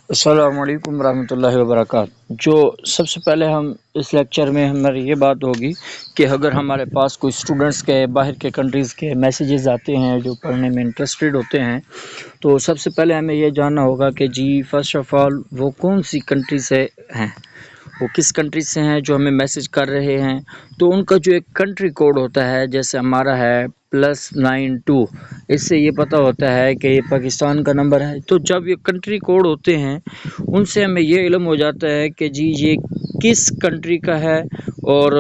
السلام علیکم ورحمۃ اللہ وبرکاتہ۔ جو سب سے پہلے ہم اس لیکچر میں ہماری یہ بات ہوگی کہ اگر ہمارے پاس کوئی اسٹوڈنٹس کے باہر کے کنٹریز کے میسیجز آتے ہیں جو پڑھنے میں انٹرسٹڈ ہوتے ہیں، تو سب سے پہلے ہمیں یہ جاننا ہوگا کہ جی فرسٹ آف آل وہ کون سی کنٹری سے ہیں، وہ کس کنٹری سے ہیں جو ہمیں میسیج کر رہے ہیں۔ تو ان کا جو ایک کنٹری کوڈ ہوتا ہے، جیسے ہمارا ہے +92، اس سے یہ پتہ ہوتا ہے کہ یہ پاکستان کا نمبر ہے۔ تو جب یہ کنٹری کوڈ ہوتے ہیں ان سے ہمیں یہ علم ہو جاتا ہے کہ جی یہ کس کنٹری کا ہے اور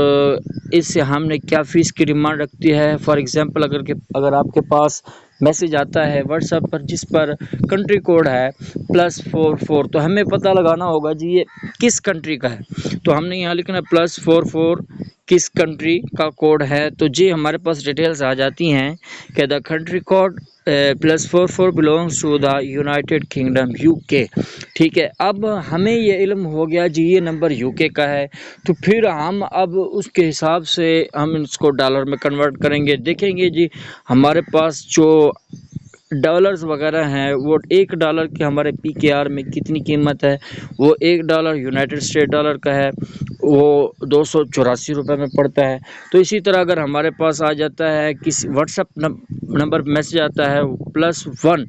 اس سے ہم نے کیا فیس کی ڈیمانڈ رکھتی ہے۔ فار ایگزامپل اگر آپ کے پاس میسیج آتا ہے واٹس ایپ پر جس پر کنٹری کوڈ ہے +44، تو ہمیں پتہ لگانا ہوگا جی یہ کس کنٹری کا ہے۔ تو ہم نے یہاں لکھنا +44 کس کنٹری کا کوڈ ہے، تو جی ہمارے پاس ڈیٹیلز آ جاتی ہیں کہ the country code +44 belongs to the United Kingdom UK۔ ٹھیک ہے، اب ہمیں یہ علم ہو گیا جی یہ نمبر UK کا ہے، تو پھر ہم اب اس کے حساب سے ہم اس کو ڈالر میں کنورٹ کریں گے، دیکھیں گے جی ہمارے پاس جو ڈالرز وغیرہ ہیں وہ $1 کے ہمارے PKR میں کتنی قیمت ہے۔ وہ $1 یونائٹڈ اسٹیٹ ڈالر کا ہے، وہ 284 روپے میں پڑتا ہے۔ تو اسی طرح اگر ہمارے پاس آ جاتا ہے کسی واٹس ایپ نمبر میسج آتا ہے +1،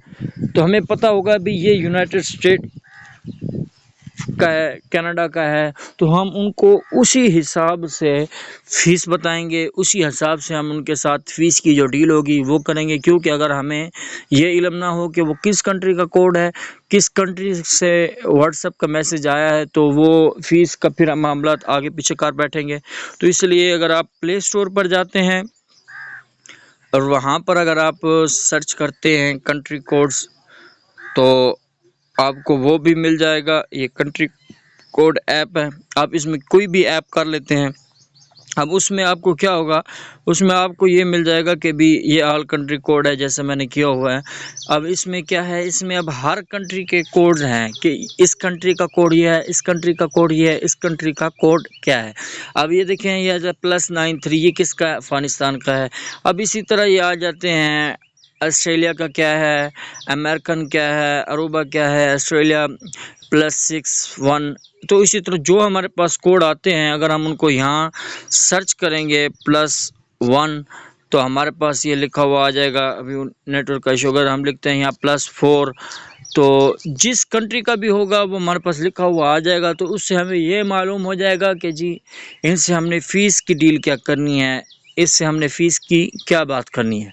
تو ہمیں پتہ ہوگا بھی یہ یونائٹڈ اسٹیٹ کا ہے، کینیڈا کا ہے، تو ہم ان کو اسی حساب سے فیس بتائیں گے، اسی حساب سے ہم ان کے ساتھ فیس کی جو ڈیل ہوگی وہ کریں گے۔ کیونکہ اگر ہمیں یہ علم نہ ہو کہ وہ کس کنٹری کا کوڈ ہے، کس کنٹری سے واٹس ایپ کا میسج آیا ہے، تو وہ فیس کا پھر معاملات آگے پیچھے کر بیٹھیں گے۔ تو اس لیے اگر آپ پلے اسٹور پر جاتے ہیں اور وہاں پر اگر آپ سرچ کرتے ہیں کنٹری کوڈز، تو آپ کو وہ بھی مل جائے گا۔ یہ کنٹری کوڈ ایپ ہے، آپ اس میں کوئی بھی ایپ کر لیتے ہیں۔ اب اس میں آپ کو کیا ہوگا، اس میں آپ کو یہ مل جائے گا کہ بھی یہ آل کنٹری کوڈ ہے، جیسے میں نے کیا ہوا ہے۔ اب اس میں کیا ہے، اس میں اب ہر کنٹری کے کوڈ ہیں کہ اس کنٹری کا کوڈ یہ ہے، اس کنٹری کا کوڈ یہ ہے، اس کنٹری کا کوڈ کیا ہے۔ اب یہ دیکھیں یہ +93 یہ کس کا ہے، افغانستان کا ہے۔ اب اسی طرح یہ آ جاتے ہیں آسٹریلیا کا کیا ہے، امریکن کیا ہے، اروبا کیا ہے، آسٹریلیا +61۔ تو اسی طرح جو ہمارے پاس کوڈ آتے ہیں اگر ہم ان کو یہاں سرچ کریں گے +1، تو ہمارے پاس یہ لکھا ہوا آ جائے گا۔ ابھی نیٹ ورک کا ایشو، اگر ہم لکھتے ہیں یہاں +4، تو جس کنٹری کا بھی ہوگا وہ ہمارے پاس لکھا ہوا آ جائے گا۔ تو اس سے ہمیں یہ معلوم ہو جائے گا کہ جی ان سے ہم نے فیس کی ڈیل کیا کرنی ہے، اس سے ہم نے فیس کی کیا بات کرنی ہے۔